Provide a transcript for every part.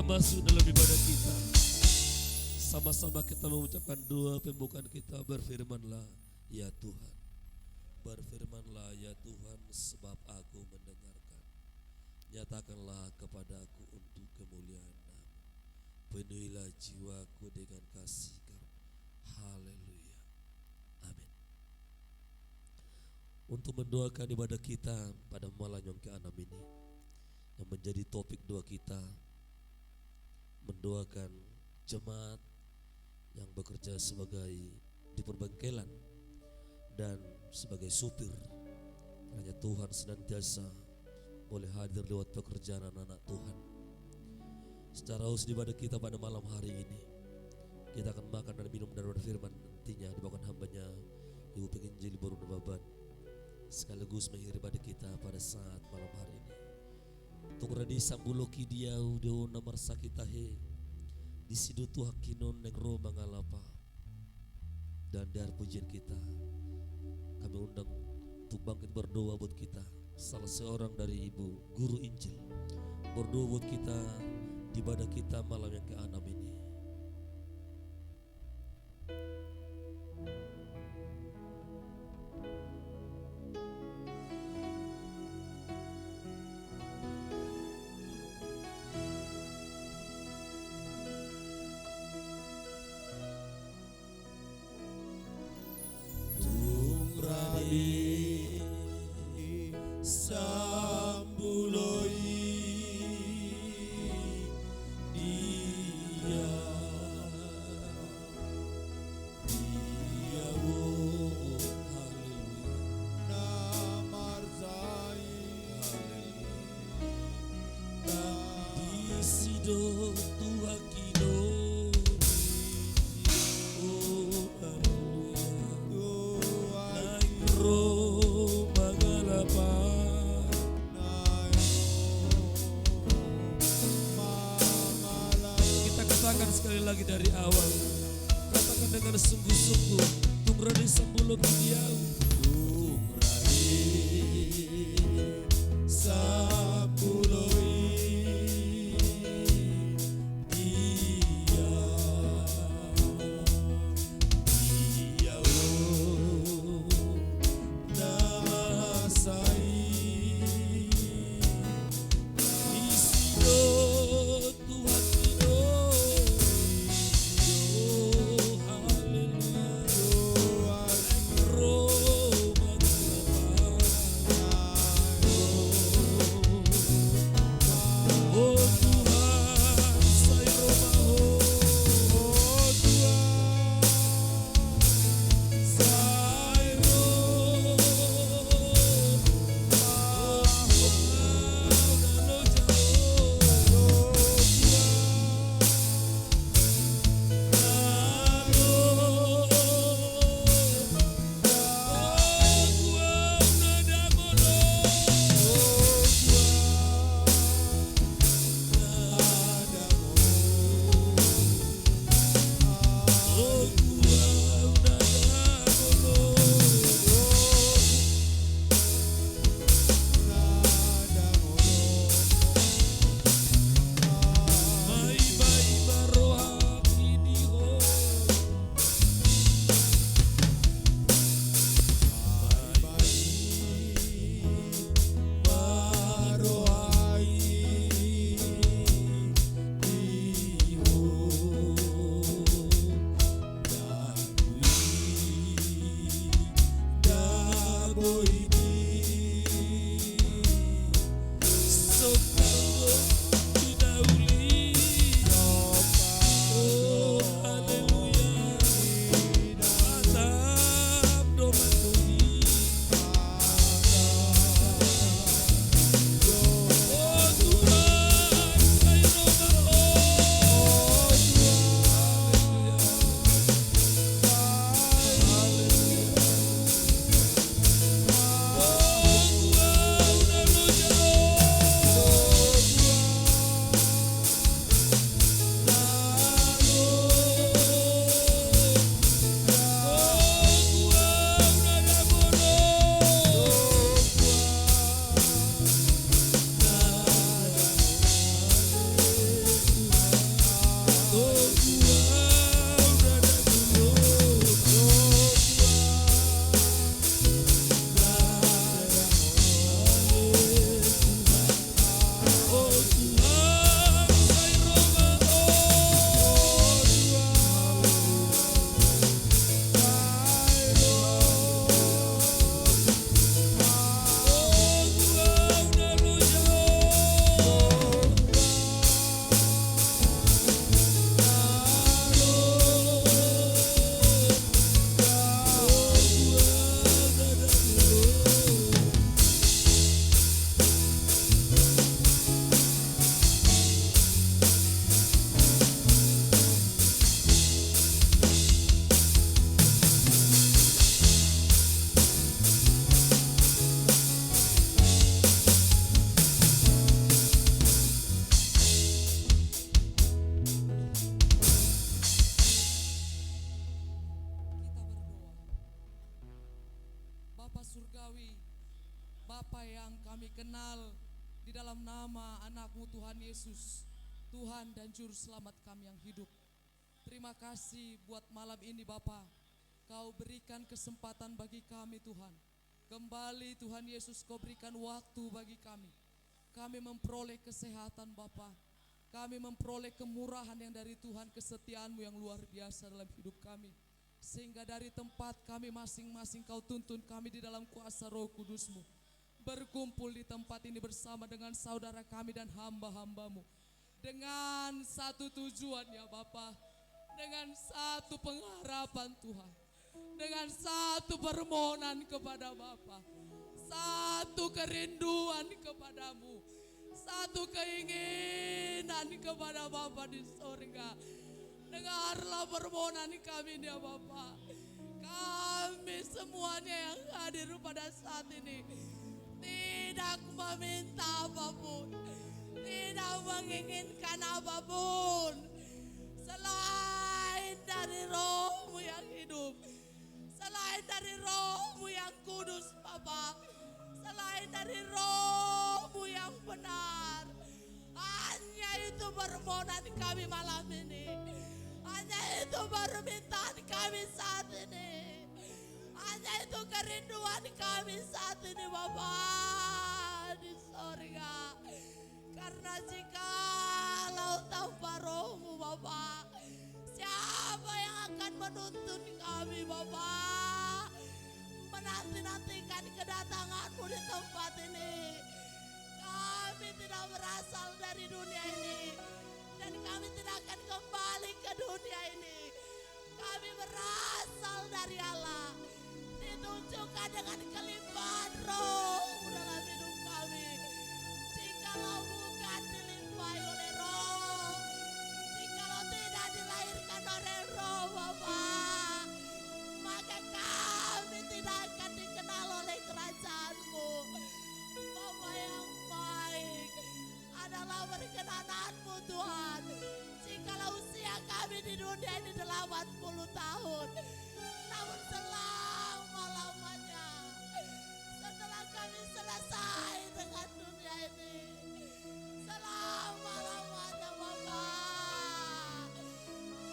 masuk dalam ibadah kita, sama-sama kita mengucapkan doa pembukaan kita. Berfirmanlah ya Tuhan, berfirmanlah ya Tuhan, sebab aku mendengarkan. Nyatakanlah kepadaku untuk kemuliaan nama. Penuhilah jiwaku dengan kasih karunia. Haleluya. Amin. Untuk mendoakan ibadah kita pada malam yang ke-6 ini, yang menjadi topik doa kita, mendoakan jemaat yang bekerja sebagai di perbengkelan dan sebagai supir. Hanya Tuhan senantiasa boleh hadir lewat pekerjaan anak-anak Tuhan. Secara khusus ibadah kita pada malam hari ini, kita akan makan dan minum dari firman nantinya dibawakan hambanya Ibu Penginjil Borun Baban, sekaligus mengakhiri ibadah kita pada saat malam hari ini. Tuk radi sambuloki dia udah nomor sakitahe di sidu tu hakinon negro mangalapa. Dan dari pujian kita, kami undang untuk bangkit berdoa buat kita. Salah seorang dari Ibu Guru Injil berdoa buat kita di ibadah kita malam yang ke-6 ini. Sekali lagi dari awal, katakan dengan sungguh-sungguh, tung radi sambulo kidiau, tung radi sambulo Roh berdoa di dalam nama anak-Mu Tuhan Yesus, Tuhan dan Juru Selamat kami yang hidup. Terima kasih buat malam ini Bapa. Kau berikan kesempatan bagi kami Tuhan. Kembali Tuhan Yesus, Kau berikan waktu bagi kami. Kami memperoleh kesehatan Bapa. Kami memperoleh kemurahan yang dari Tuhan, kesetiaan-Mu yang luar biasa dalam hidup kami. Sehingga dari tempat kami masing-masing Kau tuntun kami di dalam kuasa Roh Kudus-Mu. Berkumpul di tempat ini bersama dengan saudara kami dan hamba-hamba-Mu. Dengan satu tujuan ya Bapa. Dengan satu pengharapan Tuhan. Dengan satu permohonan kepada Bapa. Satu kerinduan kepadamu. Satu keinginan kepada Bapa di surga. Dengarlah permohonan kami ya Bapa. Kami semuanya yang hadir pada saat ini tidak meminta apapun, tidak menginginkan apapun selain dari Roh-Mu yang hidup, selain dari Roh-Mu yang kudus Bapa, selain dari Roh-Mu yang benar. Hanya itu permohonan kami malam ini. Hanya itu permintaan kami saat ini. Hanya itu kerinduan kami saat ini Bapa di surga. Karena jikalau tanpa Roh-Mu Bapa, siapa yang akan menuntun kami Bapa? Menanti-nantikan kedatangan-Mu di tempat ini. Kami tidak berasal dari dunia ini. Dan kami tidak akan kembali ke dunia ini. Kami berasal dari Allah. Ditunjukkan dengan kelimpahan Roh dalam hidup kami. Jikalau bukan dilimpahi oleh Roh, jikalau tidak dilahirkan oleh Roh Bapa, maka kami tidak akan dikenal oleh kerajaan-Mu. Bapa yang baik, adalah perkenan-Mu Tuhan. Jikalau usia kami di dunia ini 80 tahun, namun selama-lamanya setelah kami selesai dengan dunia ini, selama-lamanya Bapa,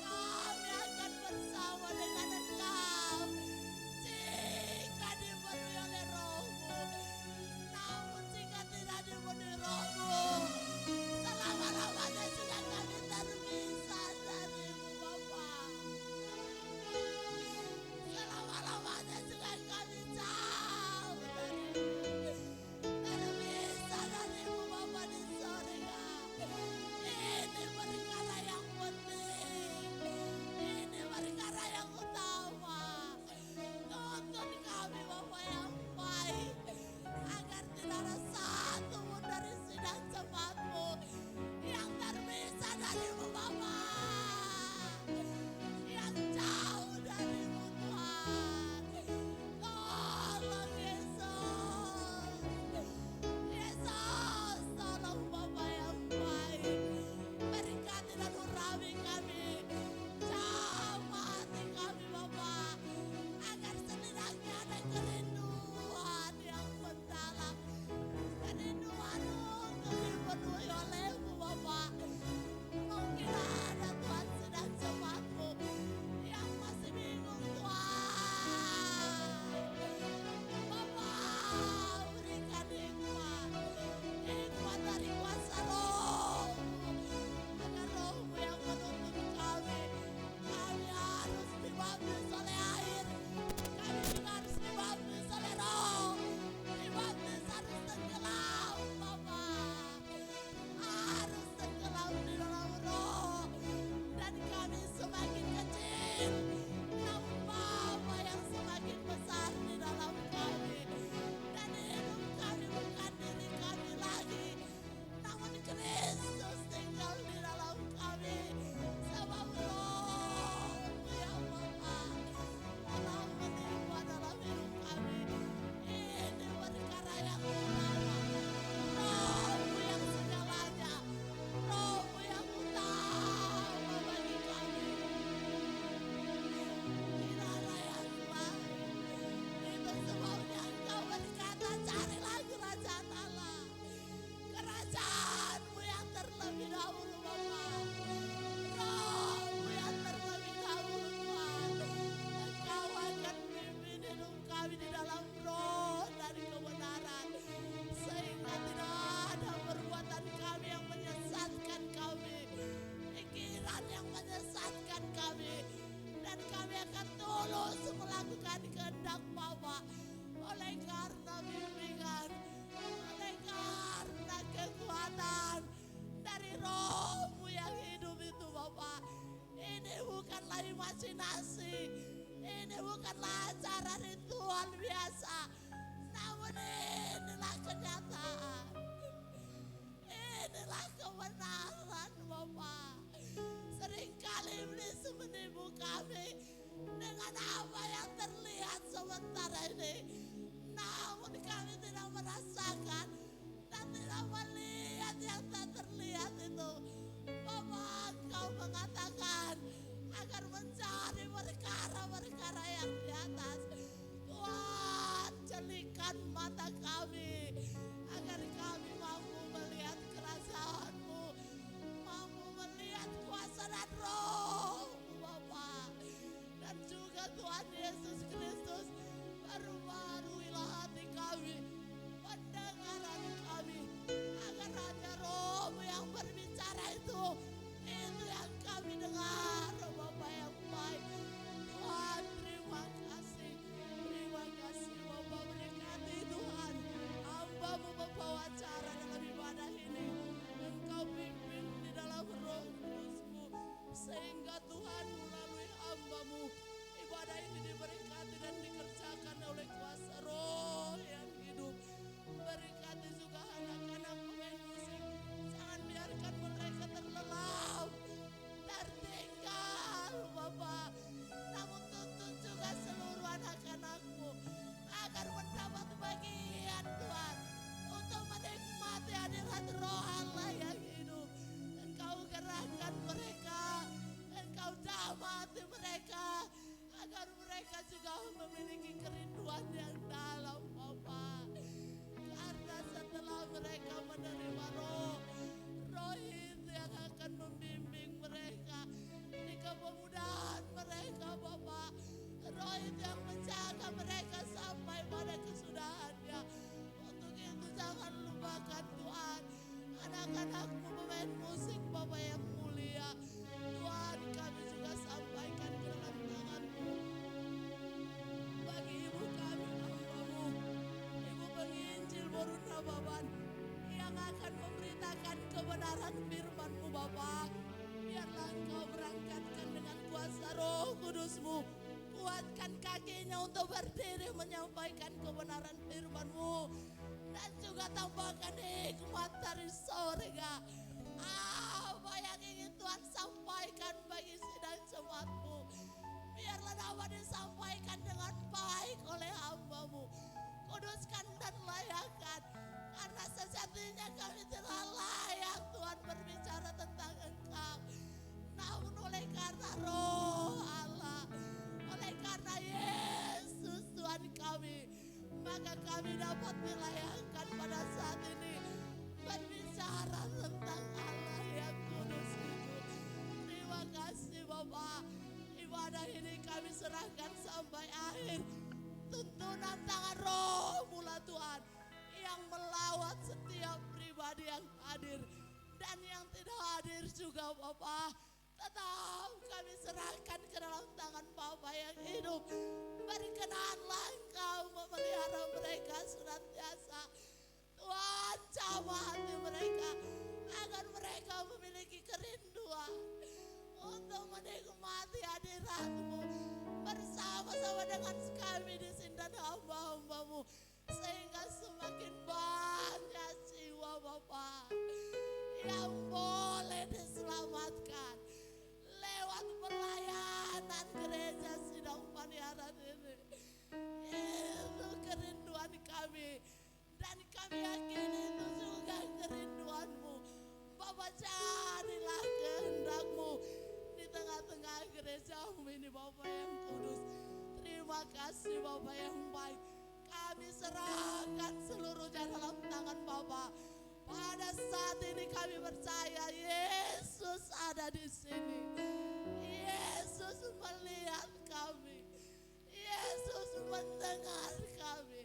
kami akan bersama dengan Engkau jika dipenuhi oleh Roh-Mu. Namun jika tidak dipenuhi Roh-Mu, selama-lamanya juga kami terpisah dari-Mu Bapa. Selama-lamanya ini bukanlah acara ritual biasa, namun inilah kenyataan. Inilah kebenaran Bapak. Seringkali iblis menipu kami dengan apa yang terlihat sementara ini, namun kami tidak merasakan dan tidak melihat yang tak terlihat itu. Bapak, Engkau mengatakan agar mencari perkara-perkara yang di atas. Tuhan, jelikan mata kami agar kami mampu melihat kerajaan-Mu, mampu melihat kuasa dan roh Bapak. Dan juga Tuhan Yesus Kristus, baru-baruilah hati kami, pendengaran kami, agar hanya roh-Mu yang berbicara itu yang kami dengar Bapak yang baik. Tuhan, terima kasih Bapak, berkati Tuhan hamba-Mu membawa acara dalam ibadah ini. Engkau pimpin di dalam roh kudus-Mu, sehingga Tuhan melalui hamba-Mu ibadah ini diberkati dan dikerjakan oleh kuasa roh yang hidup. Berkati juga anak-anak pemain musik, jangan biarkan mereka terlelap, tertinggal Bapak. Namun tuntun juga seluruh anak-anak-Mu agar mendapat bagian Tuhan untuk menikmati hadirat roh Allah yang hidup. Engkau gerakkan mereka, Engkau damati mereka, agar mereka juga memiliki kerinduan yang dalam Bapak. Karena setelah mereka menerima roh itu yang akan membimbing mereka di kepemudaan mereka Bapak. Roh itu yang menjaga mereka sampai pada kesudahannya. Untuk itu jangan lupakan Tuhan anak-anak-Mu pemain musik Bapak yang mulia. Tuhan, kami juga sampaikan ke dalam tangan-Mu bagi ibu kami hamba-Mu, Ibu penginjil Boruna Baban, yang akan memberitakan kebenaran firman-Mu Bapak. Biarlah Engkau berangkatkan dengan kuasa roh kudus-Mu, kuatkan kakinya untuk berdiri menyampaikan kebenaran firman-Mu, dan juga tambahkan hikmat dari sorga. Apa yang ingin Tuhan sampaikan bagi sidang jemaat-Mu, biarlah dapat disampaikan dengan baik oleh hamba-Mu. Kuduskan dan layakkan, karena sejatinya kami tidak layak Tuhan berbicara tentang Engkau. Namun oleh karena roh Allah, oleh karena Yesus Tuhan kami, maka kami dapat dilayakkan pada saat ini berbicara tentang Allah yang kudus itu. Terima kasih Bapak. Ibadah ini kami serahkan sampai akhir. Tuntunan tangan roh mula Tuhan yang melawat setiap pribadi yang hadir dan yang tidak hadir juga Bapak. Tetap kami serahkan ke dalam tangan Bapa yang hidup. Berkenanlah Engkau memelihara mereka senantiasa. Tuhan, jamah hati mereka agar mereka memiliki kerinduan untuk menikmati hadirat-Mu bersama-sama dengan kami di sini dan hamba-hamba-Mu, sehingga semakin banyak jiwa Bapa yang boleh diselamatkan lewat pelayanan gereja sidang paniaran ini. Itu kerinduan kami, dan kami yakin itu juga kerinduan-Mu. Bapa, jadilah kehendak-Mu di tengah-tengah gereja-Mu ini Bapa yang kudus. Terima kasih Bapa yang baik. Kami serahkan seluruhnya dalam tangan Bapa. Pada saat ini kami percaya Yesus ada di sini. Yesus melihat kami. Yesus mendengar kami.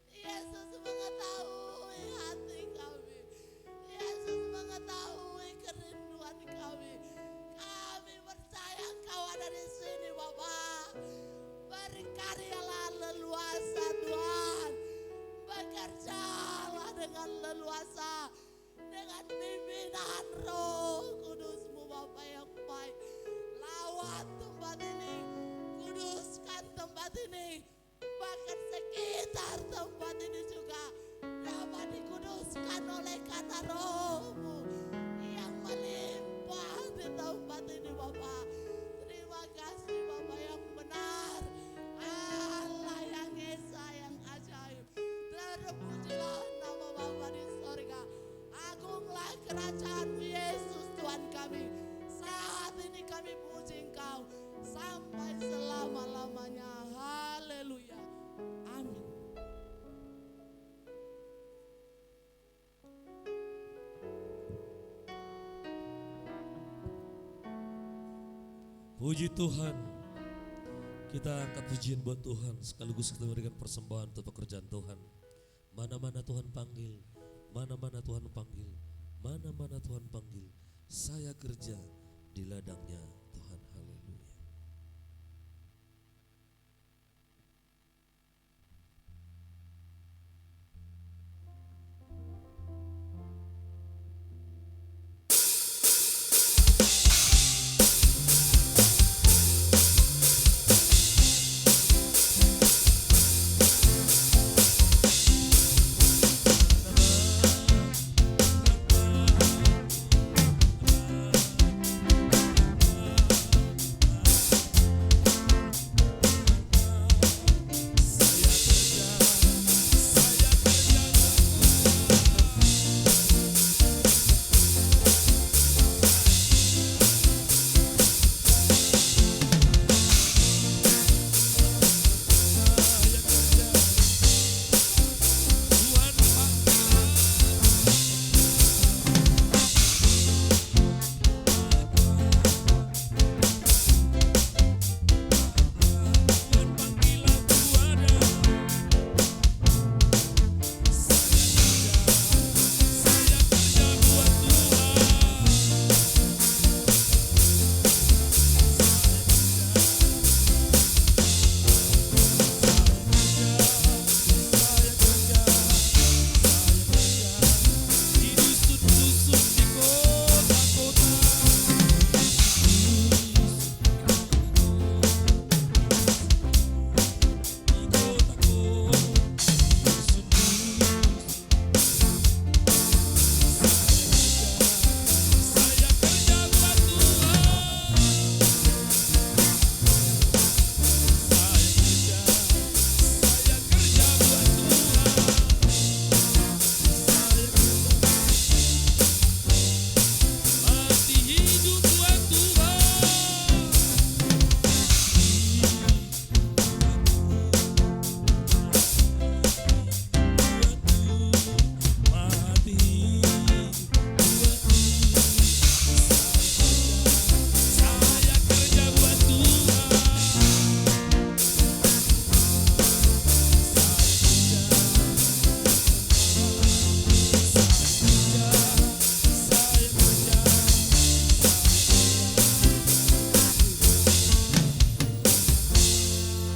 Yesus mengetahui hati kami. Yesus mengetahui kerinduan kami. Kami percaya Engkau ada di sini Bapak. Berkaryalah leluasa Tuhan. Bekerjalah dengan leluasa, dengan pimpinan roh kudus-Mu Bapa yang baik. Lawat tempat ini, kuduskan tempat ini, bahkan sekitar tempat ini juga dapat dikuduskan oleh karena roh-Mu yang melimpah di tempat ini Bapa. Terima kasih Bapa yang benar, Allah yang esa, yang ajaib. Terpujilah nama Bapa di sorga. Agunglah kerajaan Yesus Tuhan kami. Saat ini kami puji Engkau sampai selama-lamanya. Haleluya. Amin. Puji Tuhan. Kita angkat pujian buat Tuhan, sekaligus kita berikan persembahan untuk pekerjaan Tuhan. Mana-mana Tuhan panggil, mana-mana Tuhan panggil, mana-mana Tuhan panggil, saya kerja di ladangnya Tuhan. Haleluya.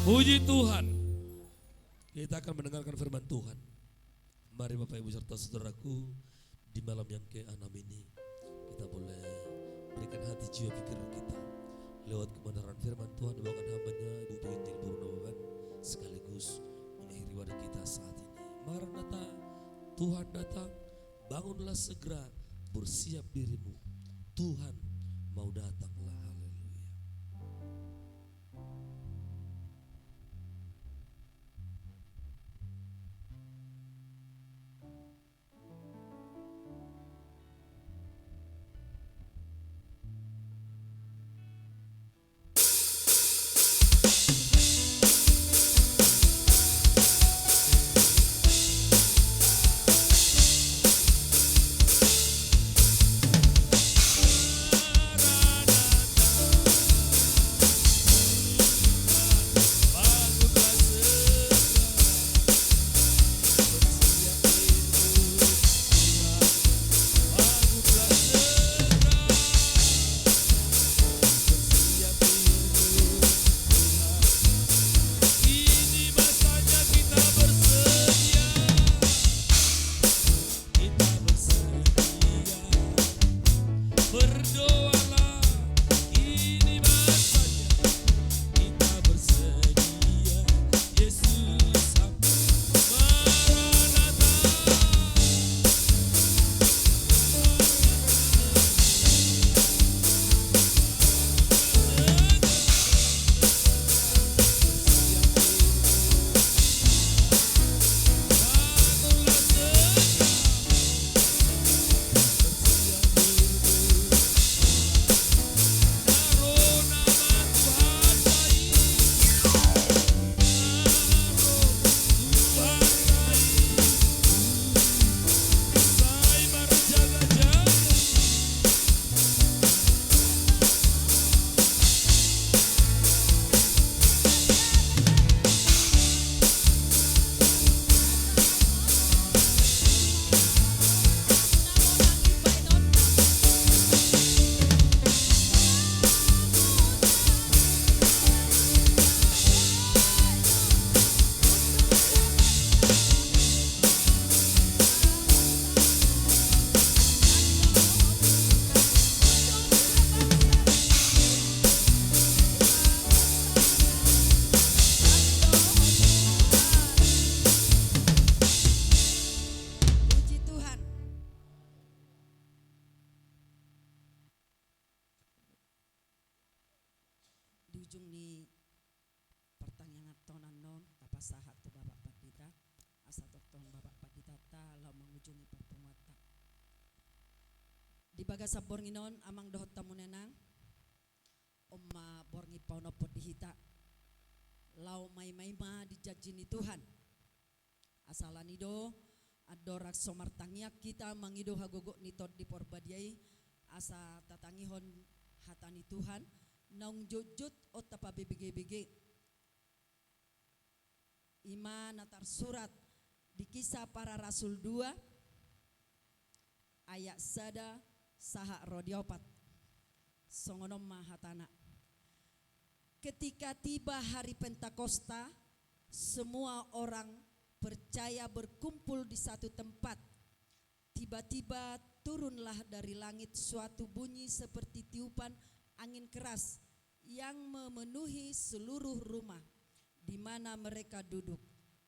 Puji Tuhan. Kita akan mendengarkan firman Tuhan. Mari Bapak Ibu serta saudaraku, di malam yang ke-6 ini kita boleh berikan hati jiwa pikiran kita lewat kebenaran firman Tuhan dibawakan hambanya Ibu Penginjil Purnoban sekaligus mengakhiri wadah kita saat ini. Maranatha, Tuhan datang, bangunlah segera, bersiap dirimu, Tuhan mau datanglah. Maranatha, ujung ni pertanyaan tonan non tapasahat tu Bapak Padita asa ton Bapak Padita ta lau mangujungi papungata di bagasa bornginon amang dohot tamunenang omma borngi paunopo dihita lau may ma dijaji ni Tuhan asalanido adorak somartangiak kita mangido hagogo nitod di porbadiai asa tatangihon hatani Tuhan naung jujut o tapa BBG ima natar surat di Kisah Para Rasul 2 ayat sada saha rodiopat songonom mahatana. Ketika tiba hari Pentakosta, semua orang percaya berkumpul di satu tempat. Tiba-tiba turunlah dari langit suatu bunyi seperti tiupan angin keras yang memenuhi seluruh rumah di mana mereka duduk.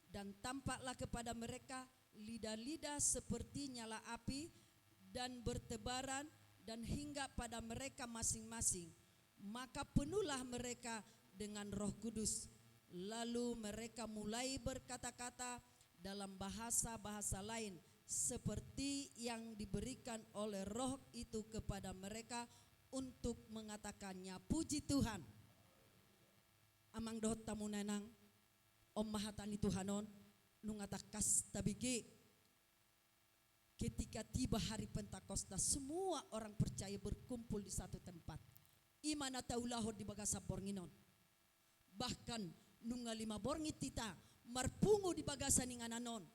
Dan tampaklah kepada mereka lidah-lidah seperti nyala api dan bertebaran dan hinggap pada mereka masing-masing. Maka penuhlah mereka dengan Roh Kudus. Lalu mereka mulai berkata-kata dalam bahasa-bahasa lain seperti yang diberikan oleh Roh itu kepada mereka untuk mengatakannya. Puji Tuhan. Amang dohot tamunenang Om mahatani Tuhanon nungatakas tabigi. Ketika tiba hari Pentakosta, semua orang percaya berkumpul di satu tempat. Imana taulahod di bagasa bornginon. Bahkan nunga 5 borngit tita marpungu di bagasa ningananon.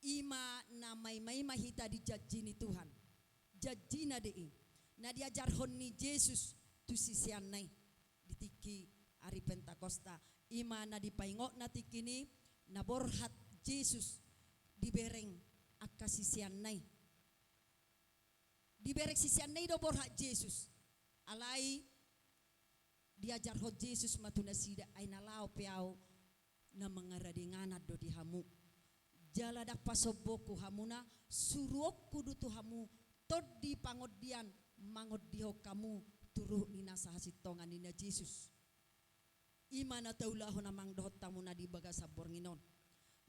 Ima namay may mahita di jajini Tuhan. Jajina dei. Na diajarhon ni Jesus tu sisianay ditiki hari Pentakosta. Ima na dipaingok na tikini na borhat Jesus dibereng akasisianay. Dibereng sisianay do borhat Jesus. Alai diajar ho Jesus matuna sida ay nalao piao na mga radinganad do di hamu. Jaladak pasoboku hamuna suruok kudu tu hamu tod di pangodian mangod diho kamu turuh nina sahasitongan nina Jesus. Imana taulahon namang dohot tamuna di bagasa bornginon.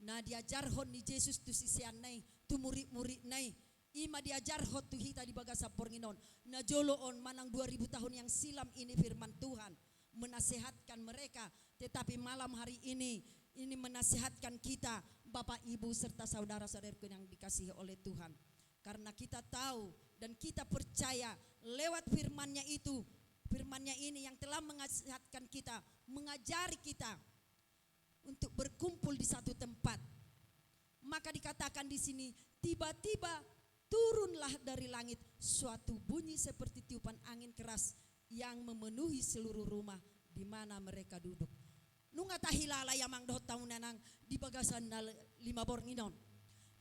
Na diajarhon ni Jesus tu sisianay tu murid-murid nay. Ima diajarhon tu hita di bagasa bornginon. Na joloon manang 2000 tahun yang silam ini firman Tuhan menasehatkan mereka, tetapi malam hari ini menasehatkan kita Bapak Ibu serta saudara-saudaraku yang dikasihi oleh Tuhan. Karena kita tahu dan kita percaya lewat firman-Nya itu, firman-Nya ini yang telah menasihatkan kita, mengajari kita untuk berkumpul di satu tempat. Maka dikatakan di sini, tiba-tiba turunlah dari langit suatu bunyi seperti tiupan angin keras yang memenuhi seluruh rumah di mana mereka duduk. Nunga tahilala yamang dohot taunanang di bagasan 5 bornginon.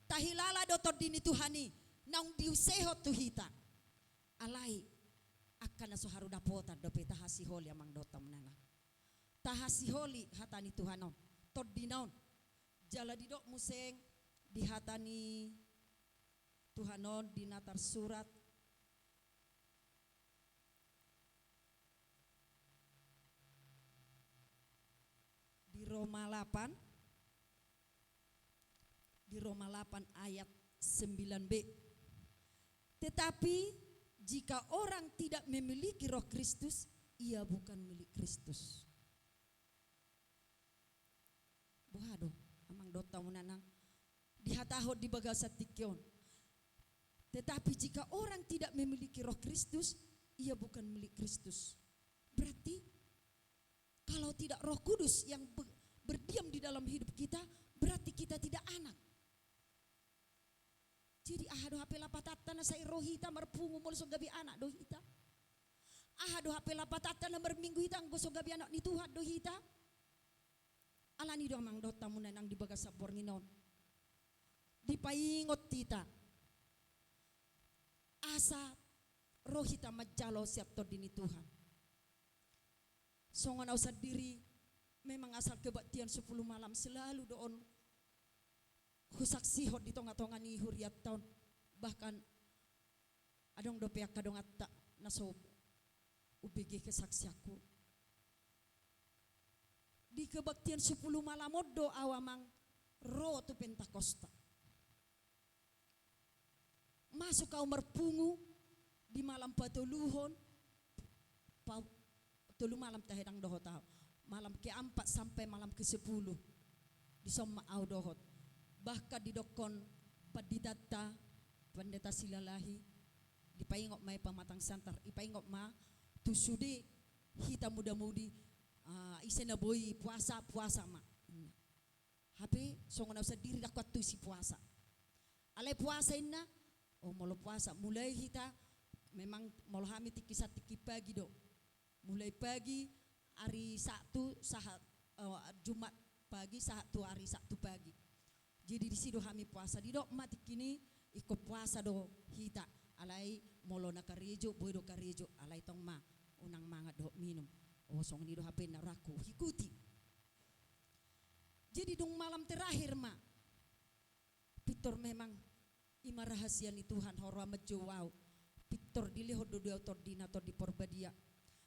Tahilala dotot dini Tuhani naung diusehot tuhita. Alai akan nasuharu dapotan dope tahasiholi yamang dohot taunanang. Tahasiholi hatani Tuhanon. Tod dinaon. Jala didok museng dihatani Tuhanon di natar surat di Roma 8 ayat 9b. Tetapi jika orang tidak memiliki Roh Kristus, ia bukan milik Kristus. Bohado amang dota munanang dihatahod di bagasa tikyon. Tetapi jika orang tidak memiliki Roh Kristus, ia bukan milik Kristus. Berarti kalau tidak Roh Kudus yang berdiam di dalam hidup kita, berarti kita tidak anak. Jadi ahado hape lapatata na sa rohita marpungu mol so gabi anak dohita. Ahado hape lapatata na marminggu hita ang so gabi anak ni Tuhan dohita. Alani do amang dota muna nang di bagas sa bornginon. Dipaingot tita. Asa rohita majalo siap to dini Tuhan. Songon ausad diri memang asal kebaktian 10 malam selalu doon husaksihot di tonga-tonga ni huriat taon. Bahkan adong dopeak kadong atta naso ubigi kesaksiaku. di kebaktian 10 malam moddo awamang ro tu Pentakosta. Masuk kau merpungu di malam patuluhon, tulu malam tahedang dohot tau. Malam ke-4 sampai malam ke-10 di somma au dohot. Bahkan di dokon padidata pendeta silalahi dipaingok mai pamatang santar ipaingok ma tusudi hita muda-mudi isena boy puasa ma. Hape songo na diri dakwat tu si puasa. Alai puasa inna molo puasa mulai hita memang molo hami tikisat tiki pagi do. Mulai pagi hari Sabtu sahat Jumat pagi sahat tu hari Sabtu pagi. Jadi di sido kami puasa di dok mati kini ikut puasa do hita alai molo na karejo boy do karejo alai tong ma unang mangat do minum song ni do hape na raku hikuti. Jadi dong malam terakhir ma Pitor memang ima rahasia ni Tuhan horo amat jowau Pitor dilihod do ordinator di Porbadia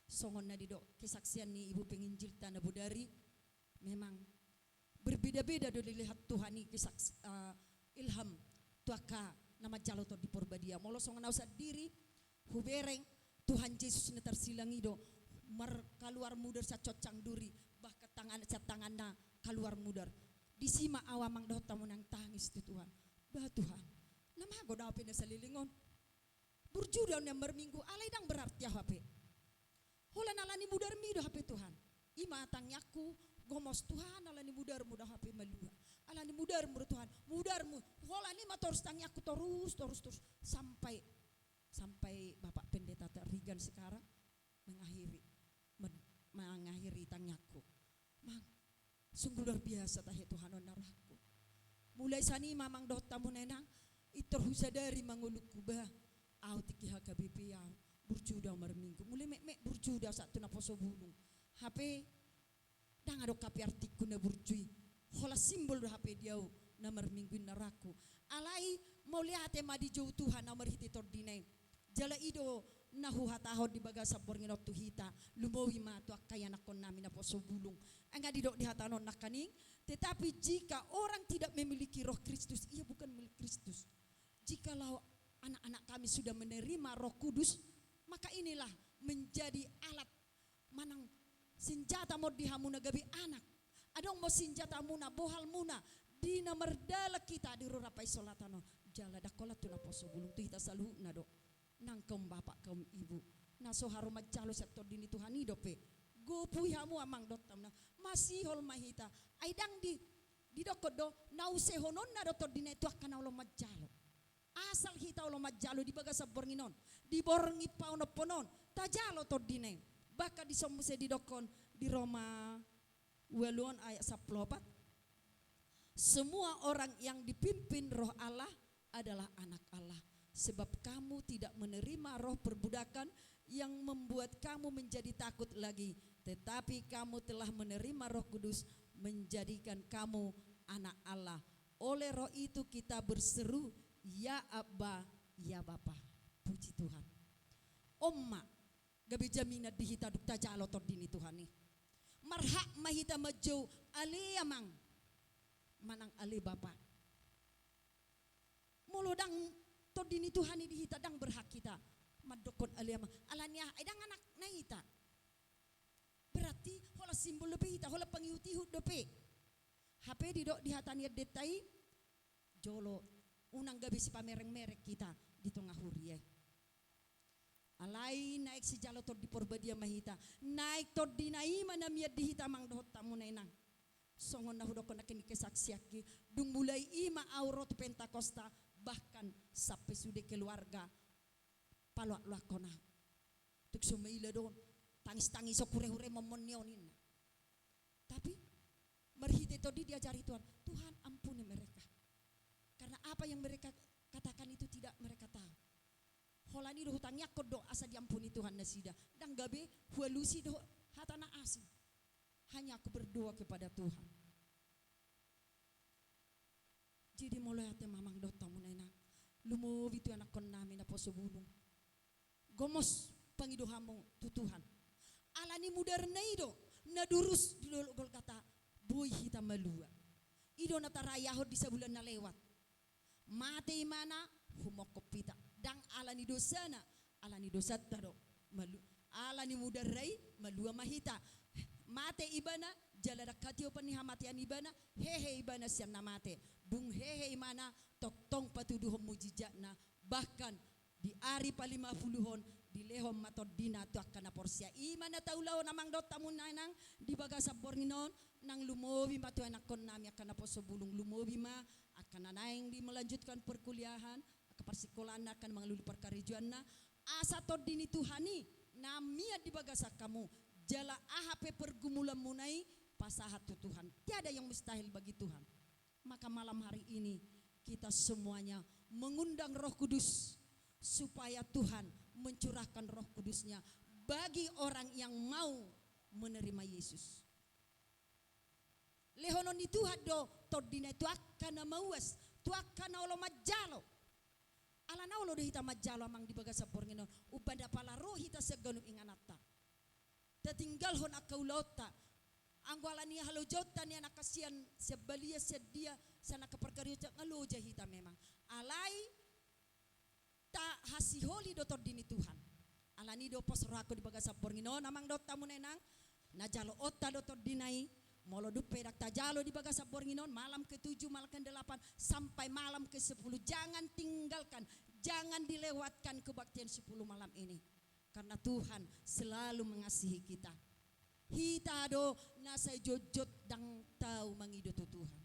songon na di do kesaksian ni ibu penginjil Tanah Budari memang berbeda-beda do dilihat Tuhan ni ilham tuaka nama jalo to di Porbadia molo songon usah diri hubereng Tuhan Yesus na tersilangi do mar kaluar mudar sa cocang duri bah tangan na kaluar mudar di sima awamang do tamu nang tangis tu Tuhan bah Tuhan nama goda ape na salilingon burjuda na merminggu alai dang berarti hape hola nalani mudar mi do hape Tuhan ima tangyaku gomos Tuhan alani mudar muda hape malua alani mudar muda Tuhan mudarmu hola ni mator tangyaku terus sampai Bapak Pendeta Terigan sekarang mengakhiri tangyaku mang sungguh luar biasa tahe Tuhan onaraku mulai sani mamang dota munenang itor husadari manguluk kubah au tiki HKBP au burjuda marminggu mulai mek burjuda satu na poso bulung HP dang ado kapi artiku na burjui hola simbol do HP diau na marminggu naraku alai mau lihat ma di jauh Tuhan na marhiti tordinai jala ido nahu hatahod di bagasa bornginot tu hita lumawi ma tu akaya nakon namin na poso bulung enggak didok di hatanon nakaning tetapi jika orang tidak memiliki roh Kristus ia bukan milik Kristus jikalau anak-anak kami sudah menerima roh kudus maka inilah menjadi alat manang senjata mau dihamuna gabi anak adong mau senjata muna bohal muna di namerdala kita di rurapai solatano jala dakola tu na poso bulung tu hita salu na do nang kaum bapak kaum ibu naso harumat jalo sektor dini Tuhan hidope gopui hamu amang dotam na masih hol mahita aidang di dokodo nause honon na dotor dini tu akan ulo majalo asal hita ulo majalo di bagasa bornginon di borngi pauno ponon tajalo tor dini baka di somuse di dokon di Roma welon ayat 14 semua orang yang dipimpin roh Allah adalah anak Allah sebab kamu tidak menerima roh perbudakan yang membuat kamu menjadi takut lagi tetapi kamu telah menerima Roh Kudus menjadikan kamu anak Allah oleh roh itu kita berseru ya Abba ya Bapa puji Tuhan omma gabi jamina dihita dukta jalo tordini Tuhan nih marhak mahita majo ali amang manang ali Bapa mulodang tordini Tuhan ini dihitadang berhak kita madokon aliama alania edang anak naita berarti hola simbol lebih hita hola pangiuti hud dope HP di dok dihatania detai jolo unang gabi si pamereng-merek kita di tengah hurie alai naik si jalo tor di Porbadia mahita naik tor di naima na miad dihita mang dohot tamu nainang songon na hudokon akin kesaksiaki dung mulai ima aurot Pentakosta bahkan sampai sudah keluarga paluak-luak kona tuk sumaila don tangis-tangis okure-hure momonionin tapi merhite todi diajari Tuhan ampuni mereka karena apa yang mereka katakan itu tidak mereka tahu holani do hutangnya kodo asa diampuni Tuhan nasida dan gabe hualusi do hatana asin hanya aku berdoa kepada Tuhan jadi mulai hati mamang dota munena lumobi tu anak kon namin na poso bulung gomos pangidohamu tu Tuhan alani mudar naido nadurus di gol kata Boy hita malua. Ido na tarayahod di sa bulan na lewat. Mate imana humokop pita. Dang ala ni dosana. Ala ni dosat tado. Malu. Ala ni mudaray malua mahita. Mate ibana jalada katio panihamatean ibana. Hehe ibana siya na mate. Bung hehe imana toktong patuduhom mujijak na. Bahkan di ari pa 50 di lehom matod dina tu akan porsia imana taulaw namang dot tamun nang di baga sa borninon nang lumobi matu anak kon nami akan poso bulung lumobi ma akan naing di melanjutkan perkuliahan keparsikolaan akan mangaluli perkarijuan na asa tod dini Tuhani namia di baga sa kamu jala ahape pergumulan munai pasahat tu Tuhan tiada yang mustahil bagi Tuhan. Maka malam hari ini kita semuanya mengundang Roh Kudus supaya Tuhan mencurahkan Roh Kudusnya bagi orang yang mau menerima Yesus. Lehonon itu hado todina itu akan mauas, tu akan olo majalo. Ala na olo hita majalo amang di baga sa pornginon, ubanda pala roh hita seganum inganata. Tatinggal hon akaulota. Anggwala niya halojota niya nakasian sebalia sedia sana keperkarian ngaloja hita memang. Alai ta hasiholi dotor dini Tuhan. Alani do pos rako di baga sa pornginon amang dot tamu nenang najalo otta dotor dinai molo dupe dak tajalo di baga sa pornginon malam ke-7 malam ke-8 sampai malam ke-10 jangan tinggalkan jangan dilewatkan kebaktian 10 malam ini karena Tuhan selalu mengasihi kita. Hita do nasa jojot dang tahu mangido tu Tuhan.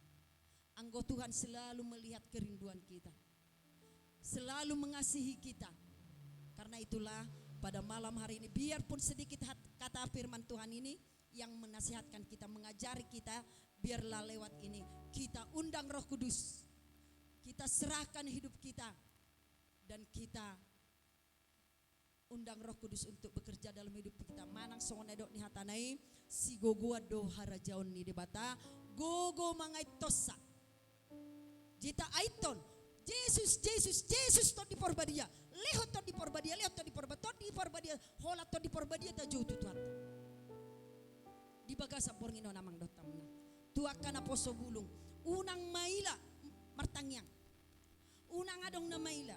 Anggo Tuhan selalu melihat kerinduan kita. Selalu mengasihi kita. Karena itulah pada malam hari ini biarpun sedikit kata firman Tuhan ini yang menasihatkan kita, mengajari kita, biarlah lewat ini kita undang Roh Kudus. Kita serahkan hidup kita dan kita undang Roh Kudus untuk bekerja dalam hidup kita. Manang songonedok ni hatanai si gogo do harajaon ni debata gogo mangai tosa. Jita aiton Yesus to di porbadia. Lehot to di porbadia, hola to di porbadia ta jutu tuat. Di bagasa porngino namang dotamna. Tu akan aposo bulung. Unang maila martangyang. Unang adong na maila.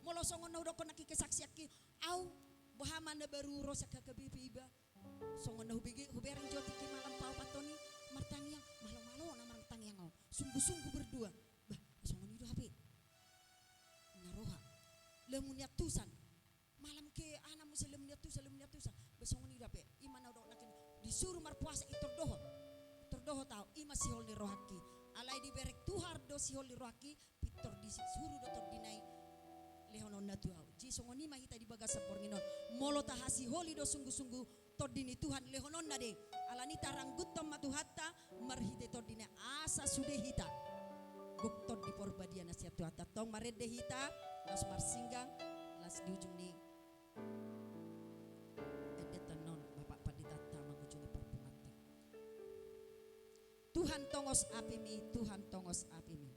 Molo songon na udoko nakikesaksiaki au bahaman na baru rosa kakabibiba. Songon na hubereng joti ki malam pau patoni martangyang malo-malo na martangyang au. Sungguh-sungguh berdua. Bah, songon itu hape. Naroha. Lemunya tusan. Malam ke anamu lemunya tusan. Besongon itu hape. Imana udok nakin disuruh marpuasa itordoho. Itordoho tau ima sihol ni rohaki. Alai di berek tuhar do sihol ni rohaki pitor disuruh dotor dinai. Lehonon na tuau. Ji songoni mahita di baga sa pornginon. Molo tahasi holi do sungguh-sungguh tordini Tuhan lehonon na de. Alani taranggut tom matuhatta marhite tordine asa sude hita. Guktor di porbadia na siya tuhatta. Tong marede hita las marsinggang las di ujung ni edetanon bapak paditata mangujungi perpungati. Tuhan tongos apimi, Tuhan tongos apimi.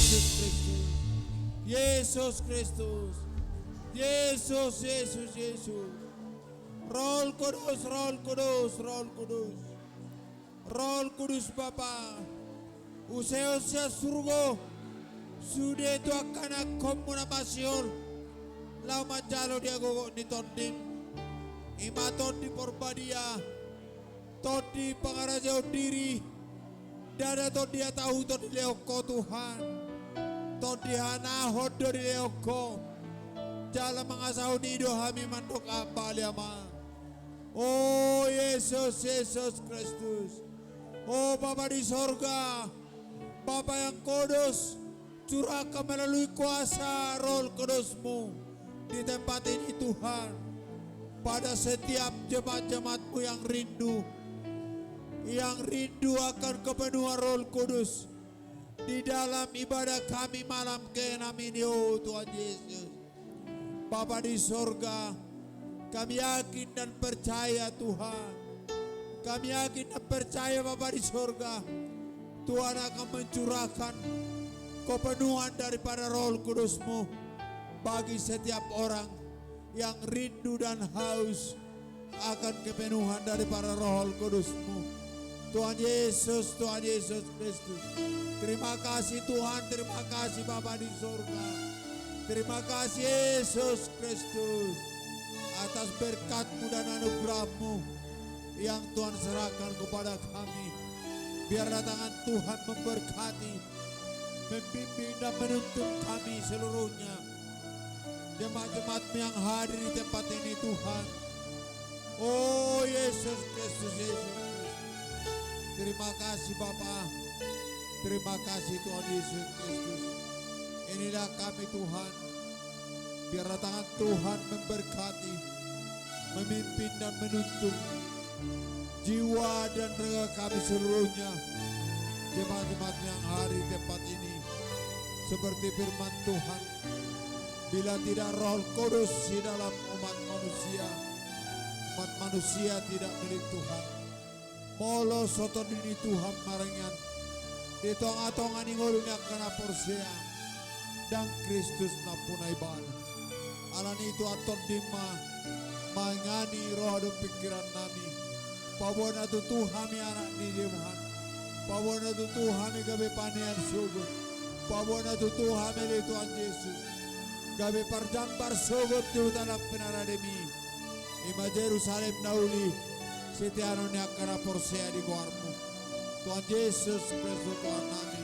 Yesus Kristus. Yesus Kristus. Yesus, Yesus, Yesus. Roh Kudus, Roh Kudus, Roh Kudus. Roh Kudus Bapa. Usia surga. Sudah itu akan komuna masyur. Lau manjalo dia gogok ni tondim. Imaton di porbadia. Todi pangaraja diri. Dada to dia tahu to di leoko Tuhan. To dia nahod di leoko. Jala mengasau di do kami mandok apa liama. Oh Yesus, Yesus Kristus. Oh Bapa di sorga. Bapa yang kudus. Curahkan melalui kuasa Roh Kudus-Mu di tempat ini Tuhan. Pada setiap jemaat-jemaat-Mu yang rindu akan kepenuhan Roh Kudus di dalam ibadah kami malam ke-6 ini, oh Tuhan Yesus. Bapa di sorga, kami yakin dan percaya Tuhan. Kami yakin dan percaya Bapa di sorga, Tuhan akan mencurahkan kepenuhan daripada Roh Kudus-Mu bagi setiap orang yang rindu dan haus akan kepenuhan daripada Roh Kudus-Mu. Tuhan Yesus Kristus. Terima kasih Tuhan, terima kasih Bapa di surga. Terima kasih Yesus Kristus atas berkat-Mu dan anugerah-Mu yang Tuhan serahkan kepada kami. Biar tangan Tuhan memberkati, membimbing dan menuntun kami seluruhnya. Jemaat-jemaat-Mu yang hadir di tempat ini Tuhan. Oh Yesus Kristus, Yesus Kristus. Terima kasih Bapa. Terima kasih Tuhan Yesus Kristus. Inilah kami Tuhan. Biar tangan Tuhan memberkati, memimpin dan menuntun jiwa dan raga kami seluruhnya. Jemaat-jemaat yang hari tempat ini, seperti firman Tuhan, bila tidak Roh Kudus di dalam umat manusia tidak milik Tuhan. Molo soto dini Tuhan marengan, di tonga-tonga ningolungnya kena porsea, dan Kristus na punay bala. Alan itu aton dima, mangani roh dan pikiran nami. Pabon na tutuhami anak ni Tuhan. Pabon na tutuhami gabi panian sugot. Pabon na tutuhami li Tuhan Yesus. Gabi parjambar sugot di utanang pinarademi. Ima Jerusalem na uli. Setiano ni akara porsea di guarmu. Tuhan Yesus Kristus Tuhan nami.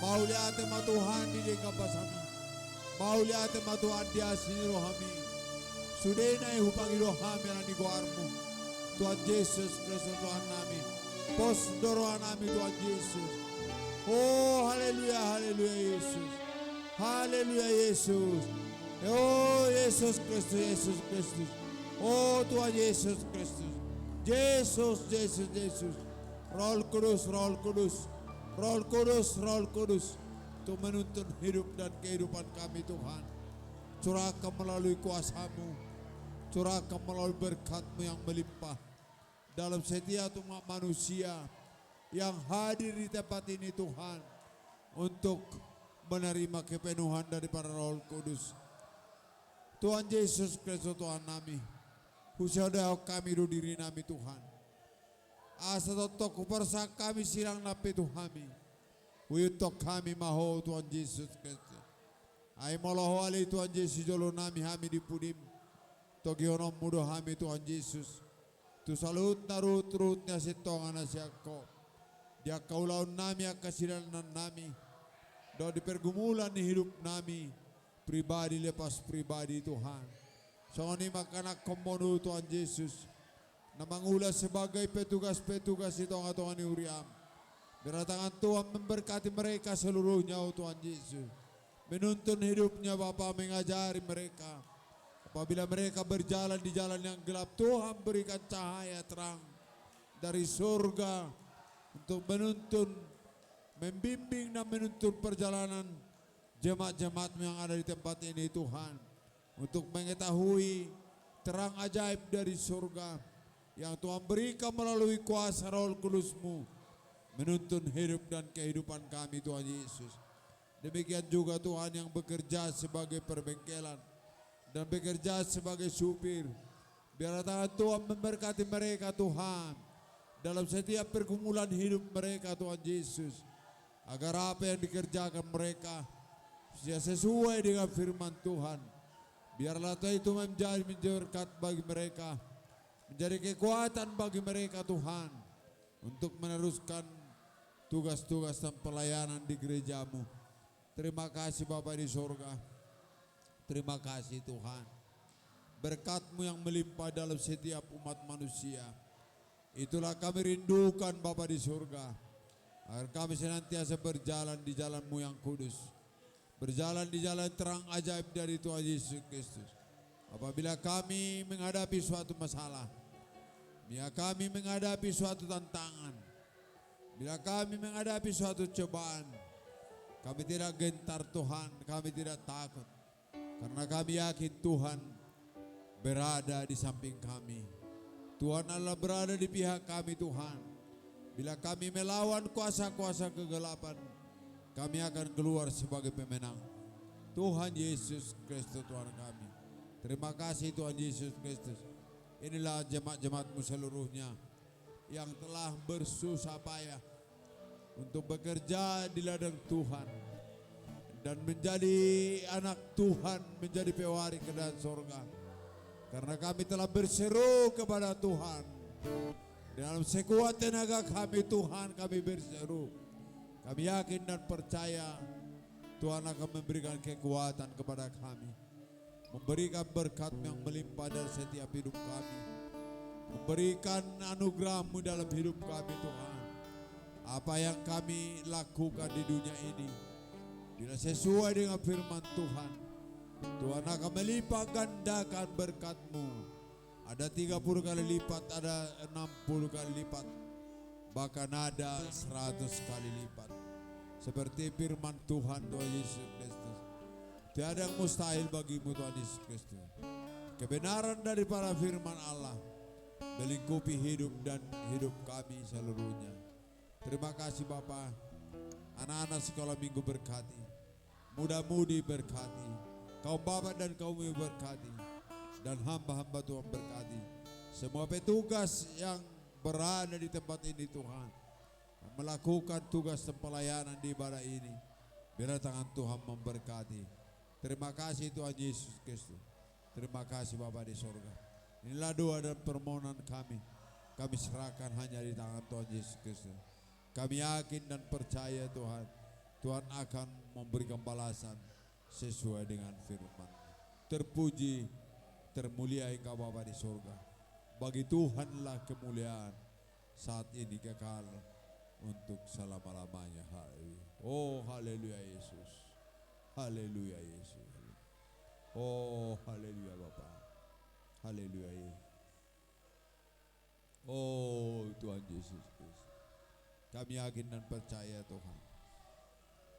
Mauli ate matuhan di kapasami. Mauli ate matuhan di asini rohami. Sudena ihupagi rohami ala di guarmu. Tuhan Yesus Kristus Tuhan nami. Pos dorohan nami Tuhan Yesus. Oh haleluya, haleluya Yesus. Haleluya Yesus. Oh Yesus Kristus, Yesus Kristus. Oh Tuhan Yesus Kristus. Yesus, Yesus, Yesus. Roh Kudus, Roh Kudus. Roh Kudus, Roh Kudus. Untuk menuntun hidup dan kehidupan kami Tuhan. Curahkan melalui kuasa-Mu. Curahkan melalui berkat-Mu yang melimpah. Dalam setiap umat manusia yang hadir di tempat ini Tuhan. Untuk menerima kepenuhan daripada Roh Kudus. Tuhan Yesus Kristus Tuhan nami. Husadah kami do diri nami Tuhan. Asa totok kupersa kami silang napi Tuhami. Uyutok kami maho Tuhan Yesus Kristus. Ay moloho ali Tuhan Yesus jolo nami hami dipudim. Togi onom mudo hami Tuhan Yesus. Tu salut na rut-rutnya sitongan na siyako. Dia kaulaon nami akasilanan nami. Do di pergumulan ni hidup nami. Pribadi lepas pribadi Tuhan. So ni makanak komono Tuhan Yesus. Na mangulas sebagai petugas-petugas itu ang ni Uriam. Beratangan Tuhan memberkati mereka seluruhnya oh Tuhan Yesus. Menuntun hidupnya Bapa, mengajari mereka. Apabila mereka berjalan di jalan yang gelap, Tuhan berikan cahaya terang dari surga untuk menuntun, membimbing dan menuntun perjalanan jemaat-jemaat yang ada di tempat ini Tuhan. Untuk mengetahui terang ajaib dari surga yang Tuhan berikan melalui kuasa Roh Kudus-Mu menuntun hidup dan kehidupan kami Tuhan Yesus. Demikian juga Tuhan yang bekerja sebagai perbengkelan dan bekerja sebagai supir. Biarlah tangan Tuhan memberkati mereka Tuhan dalam setiap pergumulan hidup mereka Tuhan Yesus. Agar apa yang dikerjakan mereka sesuai dengan firman Tuhan. Biarlah Tuhan itu menjadi berkat bagi mereka, menjadi kekuatan bagi mereka Tuhan, untuk meneruskan tugas-tugas dan pelayanan di gerejamu. Terima kasih Bapa di surga. Terima kasih Tuhan. Berkat-Mu yang melimpah dalam setiap umat manusia. Itulah kami rindukan Bapa di surga. Agar kami senantiasa berjalan di jalan-Mu yang kudus. Berjalan di jalan terang ajaib dari Tuhan Yesus Kristus. Apabila kami menghadapi suatu masalah, bila kami menghadapi suatu tantangan, bila kami menghadapi suatu cobaan, kami tidak gentar Tuhan, kami tidak takut. Karena kami yakin Tuhan berada di samping kami. Tuhan Allah berada di pihak kami Tuhan. Bila kami melawan kuasa-kuasa kegelapan, kami akan keluar sebagai pemenang. Tuhan Yesus Kristus Tuhan kami. Terima kasih Tuhan Yesus Kristus. Inilah jemaat-jemaat-Mu seluruhnya yang telah bersusah payah untuk bekerja di ladang Tuhan dan menjadi anak Tuhan, menjadi pewari kerajaan sorga. Karena kami telah berseru kepada Tuhan, dalam sekuat tenaga kami Tuhan kami berseru. Kami yakin dan percaya Tuhan akan memberikan kekuatan kepada kami, memberikan berkat yang melimpah dari setiap hidup kami, memberikan anugerah-Mu dalam hidup kami Tuhan. Apa yang kami lakukan di dunia ini, bila sesuai dengan firman Tuhan, Tuhan akan melipat gandakan berkat-Mu. Ada 30 kali lipat, ada 60 kali lipat, bahkan ada 100 kali lipat. Seperti firman Tuhan Yesus Kristus. Tiada yang mustahil bagimu Tuhan Yesus Kristus. Kebenaran daripada firman Allah melingkupi hidup dan hidup kami seluruhnya. Terima kasih Bapa. Anak-anak sekolah minggu berkati, muda-mudi berkati, kaum bapak dan kaum ibu berkati, dan hamba-hamba Tuhan berkati. Semua petugas yang berada di tempat ini Tuhan, melakukan tugas dan pelayanan di ibadah ini, biar tangan Tuhan memberkati. Terima kasih Tuhan Yesus Kristus. Terima kasih Bapa di surga. Inilah doa dan permohonan kami. Kami serahkan hanya di tangan Tuhan Yesus Kristus. Kami yakin dan percaya Tuhan, Tuhan akan memberikan balasan sesuai dengan firman. Terpuji, termulia Engkau Bapa di surga. Bagi Tuhanlah kemuliaan saat ini kekal untuk selama-lamanya. Haleluya. Oh haleluya Yesus. Haleluya Yesus. Oh haleluya Bapa. Haleluya Yesus. Oh Tuhan Yesus Kristus. Kami yakin dan percaya Tuhan,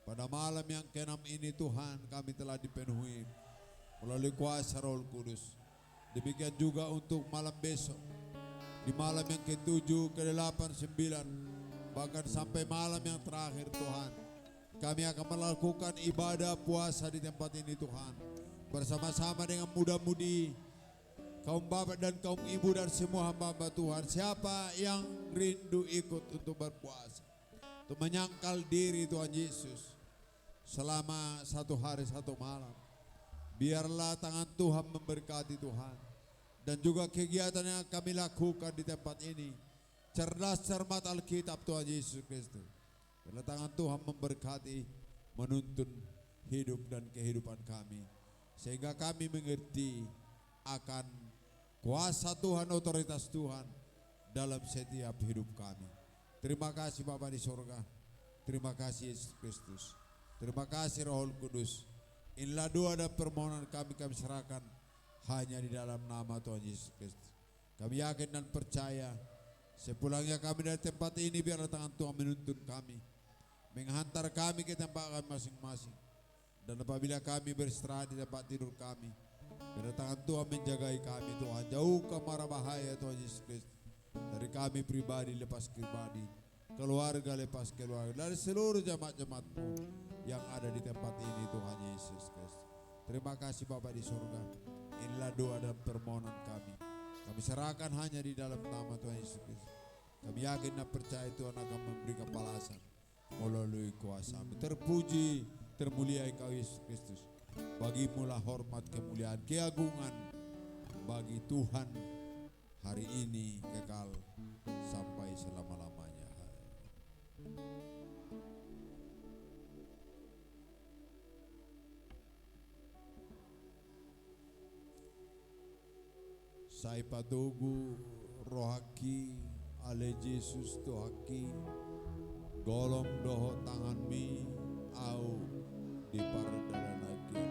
pada malam yang ke-6 ini Tuhan kami telah dipenuhi melalui kuasa Roh Kudus. Demikian juga untuk malam besok, di malam yang ke-7, ke-8, 9, bahkan sampai malam yang terakhir Tuhan, kami akan melakukan ibadah puasa di tempat ini Tuhan, bersama-sama dengan muda-mudi, kaum bapak dan kaum ibu dan semua hamba-hamba Tuhan. Siapa yang rindu ikut untuk berpuasa, untuk menyangkal diri Tuhan Yesus selama 1 hari 1 malam, biarlah tangan Tuhan memberkati Tuhan. Dan juga kegiatan yang kami lakukan di tempat ini, cerdas cermat Alkitab Tuhan Yesus Kristus. Biarlah tangan Tuhan memberkati, menuntun hidup dan kehidupan kami, sehingga kami mengerti akan kuasa Tuhan, otoritas Tuhan dalam setiap hidup kami. Terima kasih Bapa di surga. Terima kasih Yesus Kristus. Terima kasih Roh Kudus. Inilah doa dan permohonan kami serahkan hanya di dalam nama Tuhan Yesus Kristus. Kami yakin dan percaya, sepulangnya kami dari tempat ini, biarlah tangan Tuhan menuntun kami, menghantar kami ke tempat kami masing-masing. Dan apabila kami beristirahat di tempat tidur kami, biar tangan Tuhan menjagai kami Tuhan. Jauhkan mara bahaya Tuhan Yesus Kristus dari kami pribadi lepas pribadi, keluarga lepas keluarga, dari seluruh jemaat-jemaat-Mu. yang ada di tempat ini Tuhan Yesus Kristus. Terima kasih Bapa di surga. Inilah doa dan permohonan kami. Kami serahkan hanya di dalam nama Tuhan Yesus Kristus. Kami yakin dan percaya Tuhan akan memberikan balasan melalui kuasa-Mu. Terpuji, termulia Engkau Yesus Kristus. Bagimulah hormat, kemuliaan, keagungan bagi Tuhan hari ini kekal sampai selama-lamanya. Sai patugu rohaki ale Jesus tohaki golong doho tangan mi au di pardalanaki.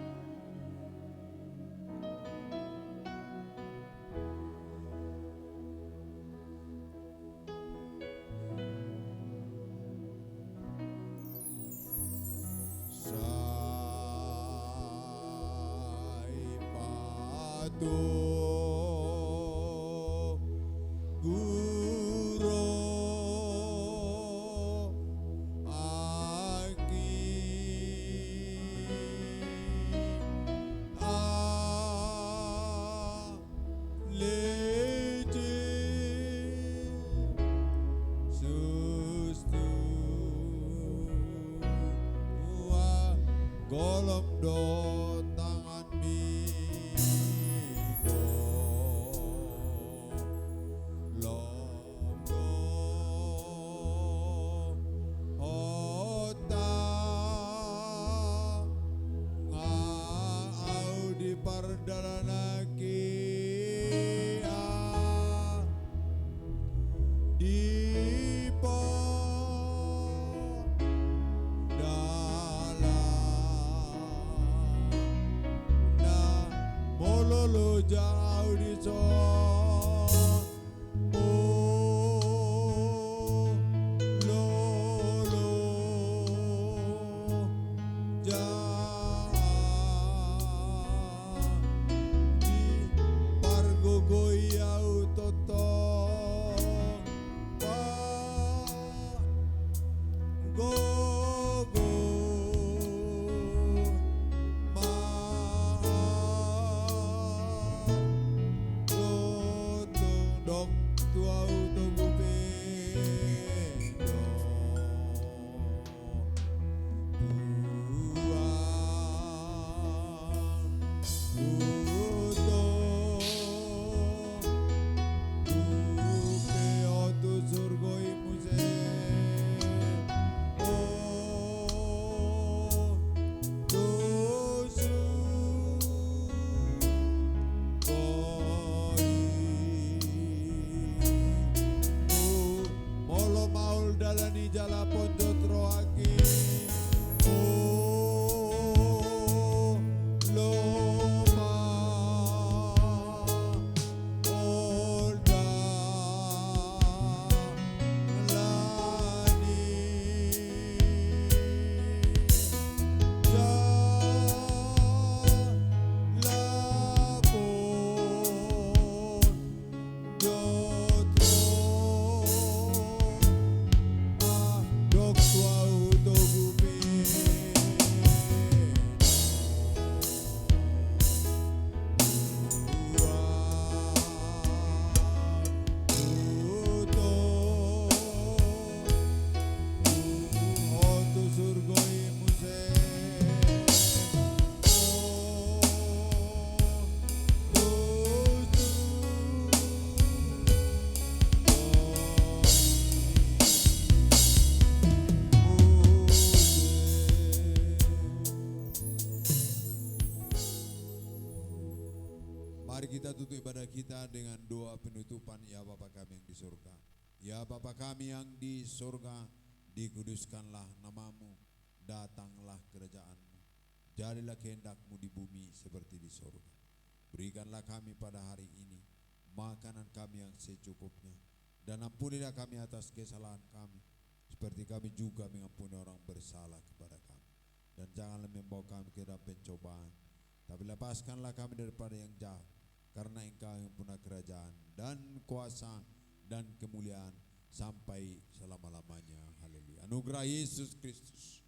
Sai patugu golong do tangan mi go long do ota ngau di pardalanaki di mololo jauh di son lolo jauh di pargogoyau toto gogo dok tua utogu pendo tua uto tupe otu surgoi muse dosu molo maul dalani jala pondot rohaki loma olda lani jalapon jotro dok tua utogu otu surgoi muse Mari kita tutup ibadah kita dengan doa penutupan. Ya Bapa kami yang di surga. Ya Bapa kami yang di surga, dikuduskanlah namamu, datanglah kerajaan-Mu. Jadilah kehendak-Mu di bumi seperti di surga. Berikanlah kami pada hari ini makanan kami yang secukupnya, dan ampunilah kami atas kesalahan kami, seperti kami juga mengampuni orang bersalah kepada kami. Dan janganlah membawa kami ke dalam pencobaan, tapi lepaskanlah kami daripada yang jahat, karena Engkau yang punya kerajaan dan kuasa dan kemuliaan sampai selama-lamanya. Haleluya. Anugerah Yesus Kristus,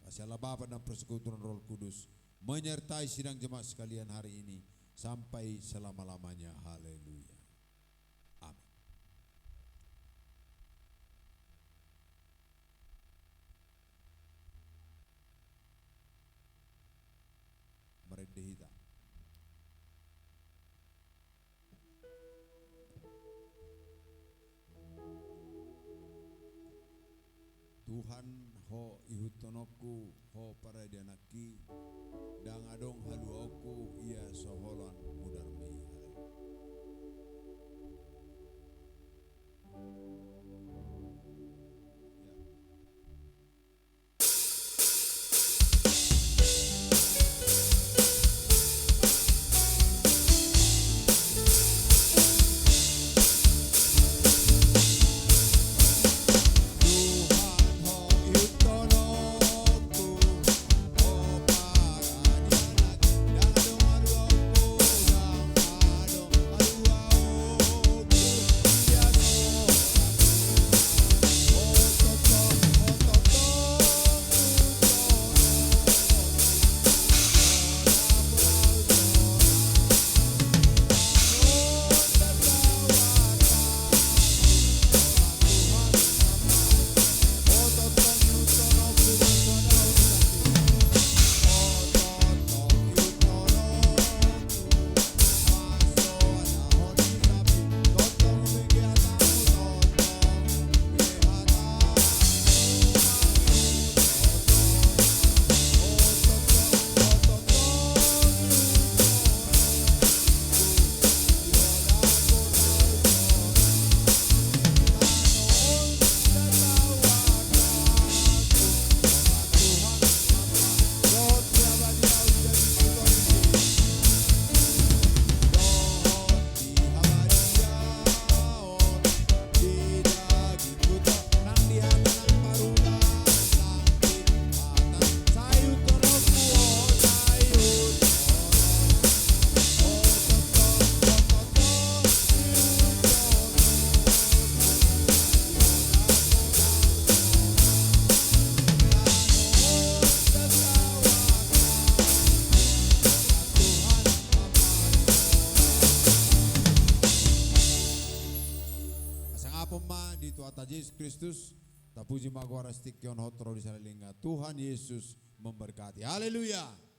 Kasih Allah Bapa dan persekutuan Roh Kudus menyertai sidang jemaat sekalian hari ini sampai selama-lamanya. Haleluya. Amin. Merendih kita. Tuhan ho ihutonoku ho para dianaki dang adong haluoku ia soholan mudarmi. Tuhan ho ihutonoku ho para dianaki dang adong haluoku dang adong haluoku ia Pema di Tuhan Yesus Kristus, tapuji magwara stikyon hotro di salalinga. Tuhan Yesus memberkati. Haleluya.